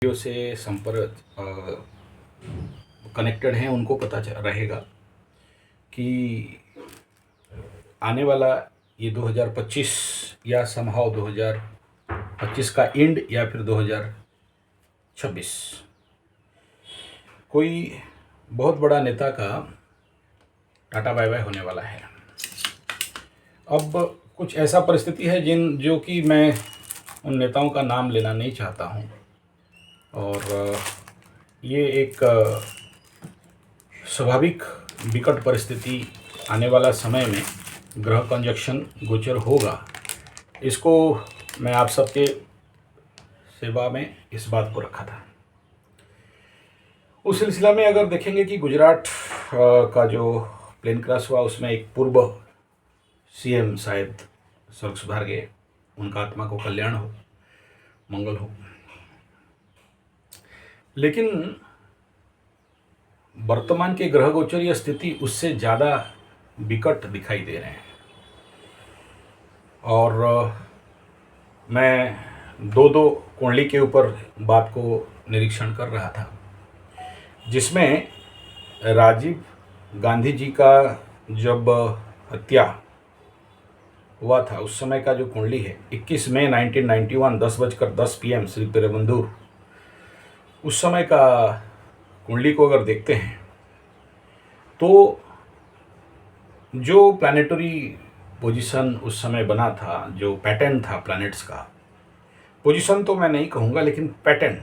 Radio से संपर्क connected हैं उनको पता रहेगा कि आने वाला ये 2025 या समहाउ 2025 का एंड या फिर 2026 कोई बहुत बड़ा नेता का टाटा बाय बाय होने वाला है। अब कुछ ऐसा परिस्थिति है जो कि मैं उन नेताओं का नाम लेना नहीं चाहता हूँ और ये एक स्वाभाविक विकट परिस्थिति आने वाला समय में ग्रह कंजक्शन गोचर होगा। इसको मैं आप सबके सेवा में इस बात को रखा था। उस सिलसिला में अगर देखेंगे कि गुजरात का जो प्लेन क्रैश हुआ उसमें एक पूर्व सीएम शायद स्वर्ग सुधार गए, उनका आत्मा को कल्याण हो, मंगल हो। लेकिन वर्तमान के ग्रह गोचरीय स्थिति उससे ज़्यादा विकट दिखाई दे रहे हैं और मैं दो कुंडली के ऊपर बात को निरीक्षण कर रहा था, जिसमें राजीव गांधी जी का जब हत्या हुआ था उस समय का जो कुंडली है 21 मई 1991 10:10 PM श्री पेरुंबदूर, उस समय का कुंडली को अगर देखते हैं तो जो प्लानिटरी पोजीशन उस समय बना था, जो पैटर्न था प्लैनेट्स का, पोजीशन तो मैं नहीं कहूँगा लेकिन पैटर्न,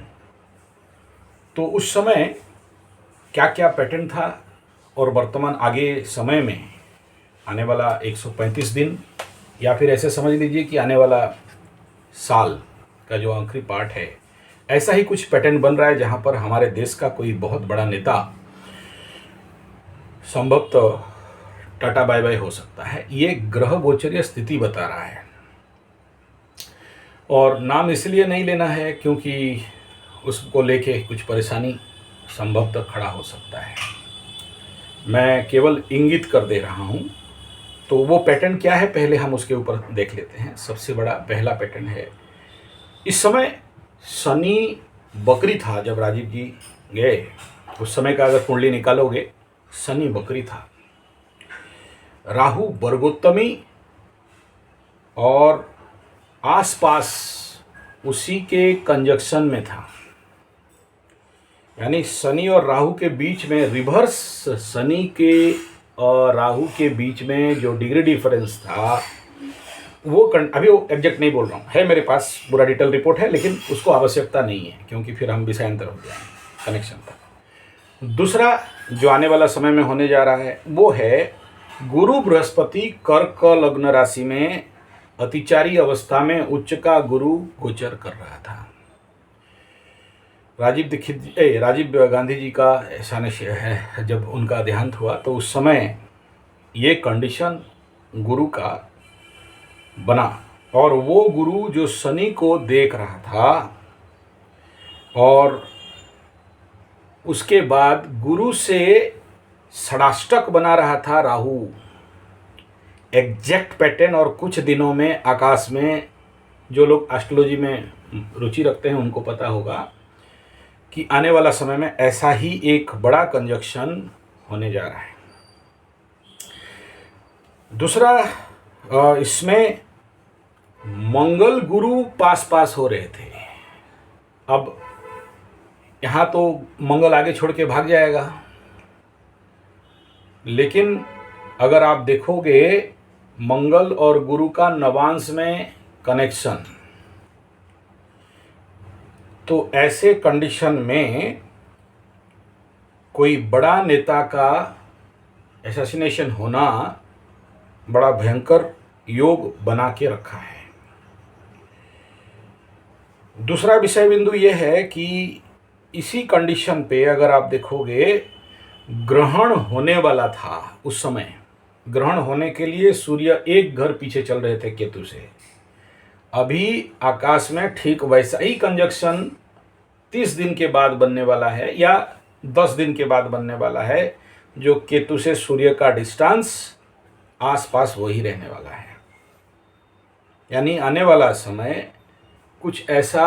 तो उस समय क्या क्या पैटर्न था और वर्तमान आगे समय में आने वाला 135 दिन या फिर ऐसे समझ लीजिए कि आने वाला साल का जो आखिरी पार्ट है, ऐसा ही कुछ पैटर्न बन रहा है जहाँ पर हमारे देश का कोई बहुत बड़ा नेता संभवतः टाटा बाय बाय हो सकता है। ये ग्रह गोचरीय स्थिति बता रहा है और नाम इसलिए नहीं लेना है क्योंकि उसको लेके कुछ परेशानी संभवतः खड़ा हो सकता है। मैं केवल इंगित कर दे रहा हूँ। तो वो पैटर्न क्या है पहले हम उसके ऊपर देख लेते हैं। सबसे बड़ा पहला पैटर्न है, इस समय शनि बकरी था जब राजीव जी गए, उस समय का अगर कुंडली निकालोगे शनि बकरी था, राहु वर्गोत्तमी और आसपास उसी के कंजक्शन में था, यानी शनि और राहु के बीच में रिवर्स शनि के और राहु के बीच में जो डिग्री डिफरेंस था वो अभी वो एग्जैक्ट नहीं बोल रहा हूँ, है मेरे पास पूरा डिटेल रिपोर्ट है, लेकिन उसको आवश्यकता नहीं है क्योंकि फिर हम विषयांतर हो जाएंगे कनेक्शन पर। दूसरा जो आने वाला समय में होने जा रहा है वो है गुरु बृहस्पति कर्क लग्न राशि में अतिचारी अवस्था में उच्च का गुरु गोचर कर रहा था। राजीव गांधी जी का ऐसा है, जब उनका देहांत हुआ तो उस समय ये कंडीशन गुरु का बना और वो गुरु जो शनि को देख रहा था और उसके बाद गुरु से षडाष्टक बना रहा था राहु। एग्जैक्ट पैटर्न और कुछ दिनों में आकाश में, जो लोग एस्ट्रोलॉजी में रुचि रखते हैं उनको पता होगा कि आने वाला समय में ऐसा ही एक बड़ा कंजक्शन होने जा रहा है। दूसरा, इसमें मंगल गुरु पास हो रहे थे। अब यहाँ तो मंगल आगे छोड़ के भाग जाएगा, लेकिन अगर आप देखोगे मंगल और गुरु का नवांश में कनेक्शन, तो ऐसे कंडीशन में कोई बड़ा नेता का असैसिनेशन होना बड़ा भयंकर योग बना के रखा है। दूसरा विषय बिंदु यह है कि इसी कंडीशन पे अगर आप देखोगे ग्रहण होने वाला था, उस समय ग्रहण होने के लिए सूर्य एक घर पीछे चल रहे थे केतु से। अभी आकाश में ठीक वैसा ही कंजक्शन 30 दिन के बाद बनने वाला है या 10 दिन के बाद बनने वाला है, जो केतु से सूर्य का डिस्टेंस आसपास वही रहने वाला है। यानी आने वाला समय कुछ ऐसा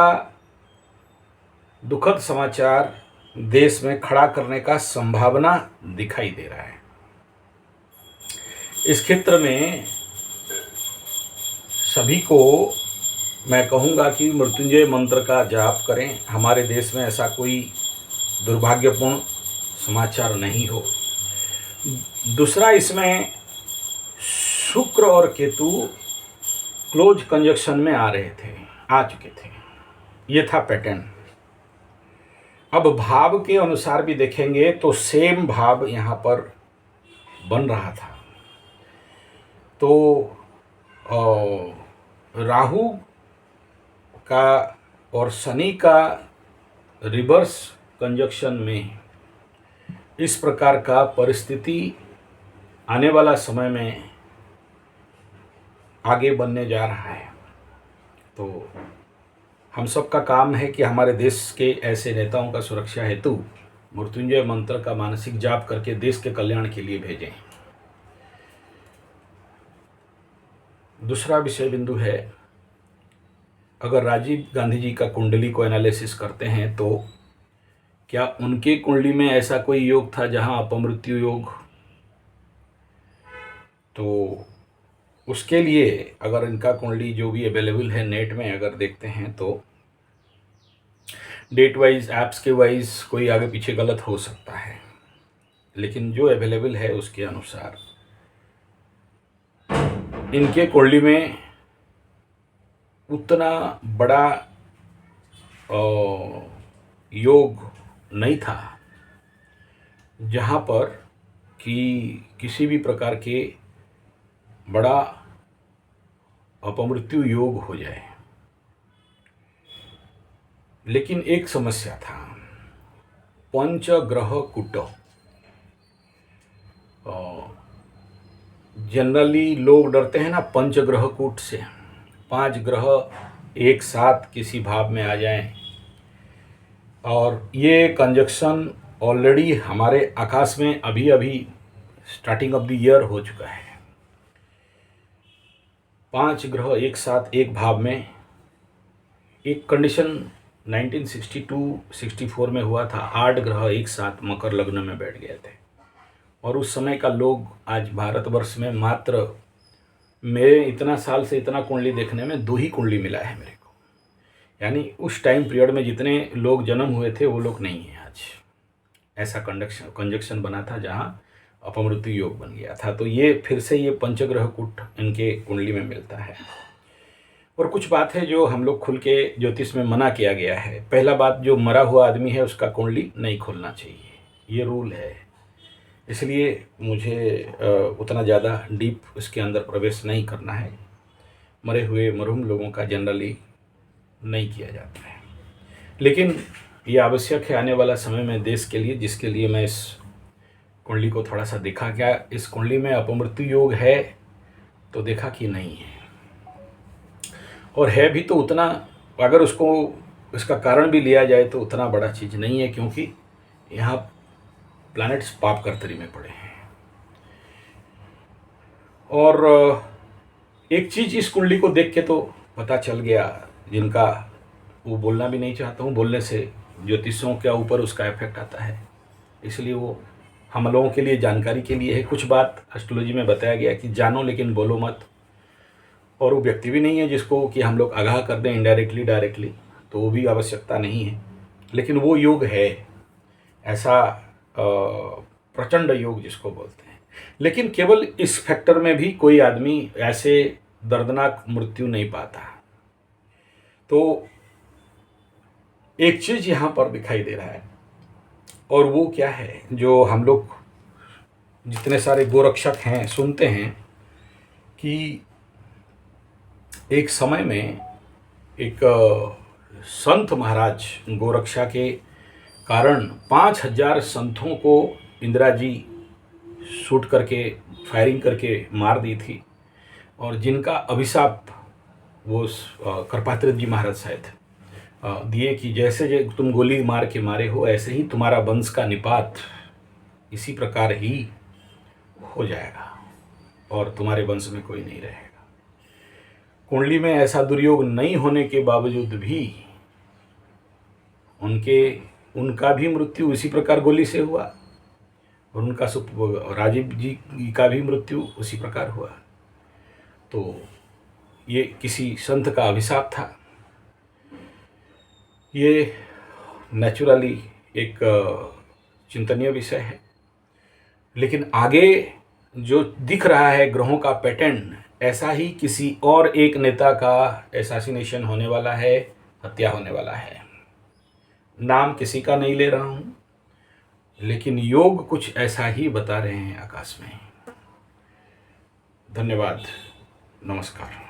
दुखद समाचार देश में खड़ा करने का संभावना दिखाई दे रहा है। इस क्षेत्र में सभी को मैं कहूँगा कि मृत्युंजय मंत्र का जाप करें। हमारे देश में ऐसा कोई दुर्भाग्यपूर्ण समाचार नहीं हो। दूसरा, इसमें शुक्र और केतु क्लोज कंजक्शन में आ चुके थे। ये था पैटर्न। अब भाव के अनुसार भी देखेंगे तो सेम भाव यहाँ पर बन रहा था। तो राहु का और शनि का रिवर्स कंजक्शन में इस प्रकार का परिस्थिति आने वाला समय में आगे बनने जा रहा है। तो हम सबका काम है कि हमारे देश के ऐसे नेताओं का सुरक्षा हेतु मृत्युंजय मंत्र का मानसिक जाप करके देश के कल्याण के लिए भेजें। दूसरा विषय बिंदु है, अगर राजीव गांधी जी का कुंडली को एनालिसिस करते हैं तो क्या उनके कुंडली में ऐसा कोई योग था जहां अपमृत्यु योग? तो उसके लिए अगर इनका कुंडली जो भी अवेलेबल है नेट में अगर देखते हैं तो डेट वाइज ऐप्स के वाइज कोई आगे पीछे गलत हो सकता है, लेकिन जो अवेलेबल है उसके अनुसार इनके कुंडली में उतना बड़ा योग नहीं था जहाँ पर कि किसी भी प्रकार के बड़ा अपमृत्यु योग हो जाए। लेकिन एक समस्या था, पंचग्रह कूट। जनरली लोग डरते हैं ना पंचग्रह कूट से, 5 ग्रह एक साथ किसी भाव में आ जाएं, और ये कंजक्शन ऑलरेडी हमारे आकाश में अभी अभी स्टार्टिंग ऑफ द ईयर हो चुका है। 5 ग्रह एक साथ एक भाव में, एक कंडीशन 1962-64 में हुआ था, 8 ग्रह एक साथ मकर लग्न में बैठ गए थे। और उस समय का लोग आज भारतवर्ष में मात्र मेरे इतना साल से इतना कुंडली देखने में 2 ही कुंडली मिला है मेरे को, यानी उस टाइम पीरियड में जितने लोग जन्म हुए थे वो लोग नहीं हैं आज। ऐसा कंजक्शन बना था जहाँ अपमृत्यु योग बन गया था। तो ये फिर से ये पंचग्रह कूट इनके कुंडली में मिलता है। और कुछ बात है जो हम लोग खुल के ज्योतिष में मना किया गया है। पहला बात, जो मरा हुआ आदमी है उसका कुंडली नहीं खोलना चाहिए, ये रूल है। इसलिए मुझे उतना ज़्यादा डीप उसके अंदर प्रवेश नहीं करना है। मरे हुए मरहूम लोगों का जनरली नहीं किया जाता है, लेकिन ये आवश्यक है आने वाला समय में देश के लिए, जिसके लिए मैं इस कुंडली को थोड़ा सा देखा। क्या इस कुंडली में अपमृत्यु योग है? तो देखा कि नहीं है, और है भी तो उतना, अगर उसको इसका कारण भी लिया जाए तो उतना बड़ा चीज़ नहीं है, क्योंकि यहाँ प्लैनेट्स पाप कर्तरी में पड़े हैं। और एक चीज़ इस कुंडली को देख के तो पता चल गया, जिनका वो बोलना भी नहीं चाहता हूँ, बोलने से ज्योतिषों के ऊपर उसका इफेक्ट आता है, इसलिए वो हम लोगों के लिए जानकारी के लिए है। कुछ बात एस्ट्रोलॉजी में बताया गया कि जानो लेकिन बोलो मत, और वो व्यक्ति भी नहीं है जिसको कि हम लोग आगाह कर दें इनडायरेक्टली डायरेक्टली, तो वो भी आवश्यकता नहीं है। लेकिन वो योग है, ऐसा प्रचंड योग जिसको बोलते हैं। लेकिन केवल इस फैक्टर में भी कोई आदमी ऐसे दर्दनाक मृत्यु नहीं पाता। तो एक चीज़ यहाँ पर दिखाई दे रहा है, और वो क्या है, जो हम लोग जितने सारे गोरक्षक हैं सुनते हैं कि एक समय में एक संत महाराज गोरक्षा के कारण 5000 संतों को इंदिरा जी शूट करके फायरिंग करके मार दी थी, और जिनका अभिशाप वो कृपातीर्थ जी महाराज शायद दिए कि जैसे तुम गोली मार के मारे हो ऐसे ही तुम्हारा वंश का निपात इसी प्रकार ही हो जाएगा और तुम्हारे वंश में कोई नहीं रहेगा। कुंडली में ऐसा दुर्योग नहीं होने के बावजूद भी उनका भी मृत्यु उसी प्रकार गोली से हुआ, और उनका राजीव जी का भी मृत्यु उसी प्रकार हुआ। तो ये किसी संत का अभिशाप था। ये नेचुरली एक चिंतनीय विषय है, लेकिन आगे जो दिख रहा है ग्रहों का पैटर्न, ऐसा ही किसी और एक नेता का एसासिनेशन होने वाला है, हत्या होने वाला है। नाम किसी का नहीं ले रहा हूँ, लेकिन योग कुछ ऐसा ही बता रहे हैं आकाश में। धन्यवाद, नमस्कार।